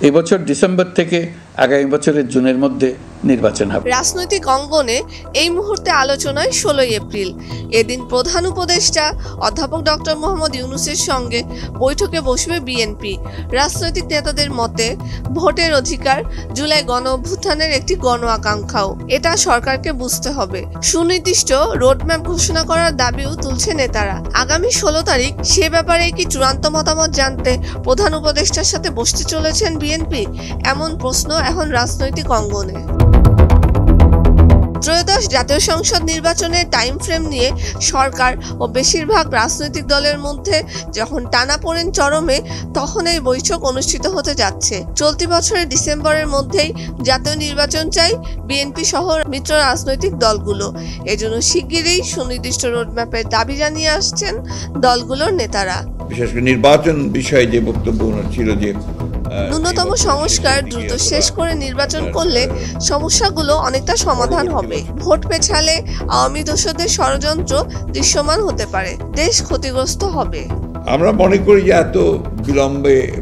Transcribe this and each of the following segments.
এবছর ডিসেম্বর থেকে আগামী বছরের জুনের মধ্যে নির্বাচন হবে। রাজনৈতিক অঙ্গনে এই মুহূর্তে আলোচনায় 16 এপ্রিল এদিন প্রধান উপদেষ্টা অধ্যাপক ডক্টর মোহাম্মদ ইউনূসের সঙ্গে বৈঠকে বসবে বিএনপি। রাজনৈতিক নেতাদের মতে ভোটের অধিকার জুলাই গণ অভ্যুত্থানের একটি গণ আকাঙ্ক্ষাও, এটা সরকারকে বুঝতে হবে। সুনির্দিষ্ট রোডম্যাপ ঘোষণা করার দাবিও তুলছে নেতারা। আগামী 16 তারিখ সে ব্যাপারে কি চূড়ান্ত মতামত জানতে প্রধান উপদেষ্টার সাথে বসতে চলেছেন বিএনপি, এমন প্রশ্ন এখন রাজনৈতিক অঙ্গনে। ত্রয়োদশ জাতীয় সংসদ নির্বাচনের টাইম ফ্রেম নিয়ে সরকার ও বেশিরভাগ রাজনৈতিক দলের মধ্যে যখন টানাপোড়েন চরমে, তখন এই বৈঠক অনুষ্ঠিত হতে যাচ্ছে। চলতি বছরের ডিসেম্বরের মধ্যেই জাতীয় নির্বাচন চাই বিএনপি সহ মিত্র রাজনৈতিক দলগুলো। এজন্য শিগগিরই সুনির্দিষ্ট রোডম্যাপের দাবি জানিয়ে আসছেন দলগুলোর নেতারা। বিশেষ করে নির্বাচন বিষয়ে যে বক্তব্য ছিল যে ন্যূনতম সংস্কার দ্রুত শেষ করে নির্বাচন করলে সমস্যাগুলো অনেকটা সমাধান হবে। ভোট পেছালে আওয়ামী দোসরদের ষড়যন্ত্র দৃশ্যমান হতে পারে, দেশ ক্ষতিগ্রস্ত হবে। আমরা মনে করি যে এত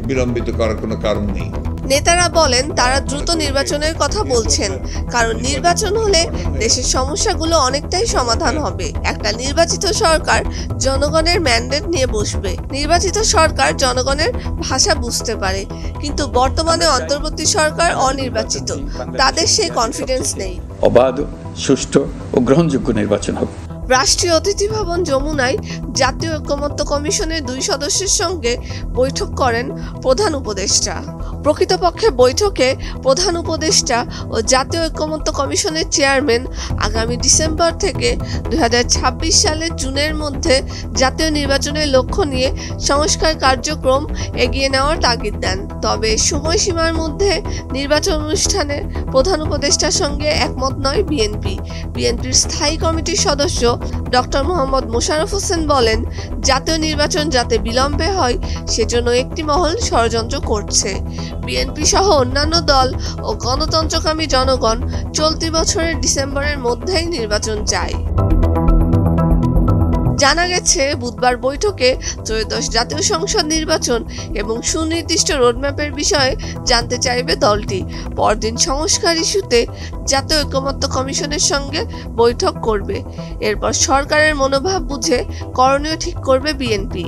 বিলম্বিত করার কোনো কারণ নেই। নেতারা বলেন তারা দ্রুত নির্বাচনের কথা বলছেন, কারণ নির্বাচন হলে দেশের সমস্যাগুলো অনেকটাই সমাধান হবে। একটা নির্বাচিত সরকার জনগণের ম্যান্ডেট নিয়ে বসবে। নির্বাচিত সরকার জনগণের ভাষা বুঝতে পারে, কিন্তু বর্তমানে অন্তর্বর্তী সরকার অনির্বাচিত, তাদের সেই কনফিডেন্স নেই। অবাধ, সুষ্ঠু ও গ্রহণযোগ্য নির্বাচন হবে। রাষ্ট্রীয় অতিথি ভবন যমুনায় জাতীয় ঐকমত্য কমিশনের 2 সদস্যের সঙ্গে বৈঠক করেন প্রধান উপদেষ্টা। প্রকৃতপক্ষে বৈঠকে প্রধান উপদেষ্টা ও জাতীয় ঐকমত্য কমিশনের চেয়ারম্যান আগামী ডিসেম্বর থেকে 2026 সালের জুনের মধ্যে জাতীয় নির্বাচনের লক্ষ্য নিয়ে সংস্কার কার্যক্রম এগিয়ে নেওয়ার তাগিদ দেন। তবে সময়সীমার মধ্যে নির্বাচন অনুষ্ঠানে প্রধান উপদেষ্টার সঙ্গে একমত নয় বিএনপির স্থায়ী কমিটির সদস্য ডক্টর মোহাম্মদ মোশাররফ হোসেন বলেন, জাতীয় নির্বাচন যাতে বিলম্বে হয় সেজন্য একটি মহল ষড়যন্ত্র করছে। বিএনপি সহ অন্যান্য দল ও গণতন্ত্রকামী জনগণ চলতি বছরের ডিসেম্বরের মধ্যেই নির্বাচন চায়। জানা গেছে বুধবার বৈঠকে ত্রয়োদশ জাতীয় সংসদ নির্বাচন এবং সুনির্দিষ্ট রোডম্যাপের বিষয়ে জানতে চাইবে দলটি। পরদিন সংস্কার ইস্যুতে জাতীয় ঐকমত্য কমিশনের সঙ্গে বৈঠক করবে। এরপর সরকারের মনোভাব বুঝে করণীয় ঠিক করবে বিএনপি।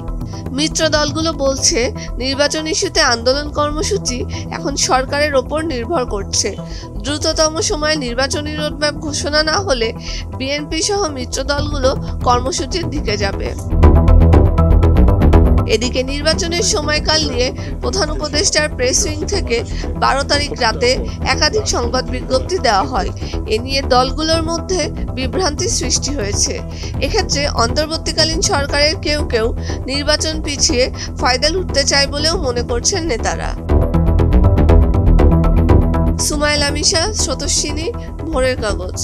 মিত্র দলগুলো বলছে, নির্বাচন ইস্যুতে আন্দোলন কর্মসূচি এখন সরকারের ওপর নির্ভর করছে। দ্রুততম সময়ে নির্বাচনী রোডম্যাপ ঘোষণা না হলে বিএনপি সহ মিত্র দলগুলো কর্মসূচির দিকে যাবে। এদিকে নির্বাচনের সময়কাল নিয়ে প্রধান উপদেষ্টার প্রেস উইং থেকে 12 তারিখ রাতে একাধিক সংবাদ বিজ্ঞপ্তি দেওয়া হয়। এ নিয়ে দলগুলোর মধ্যে বিভ্রান্তি সৃষ্টি হয়েছে। এক্ষেত্রে অন্তর্বর্তীকালীন সরকারের কেউ নির্বাচন পিছিয়ে ফায়দা লুটতে চায় বলেও মনে করছেন নেতারা। সুমাইলা মিশা, স্রোতস্বিনী, ভোরের কাগজ।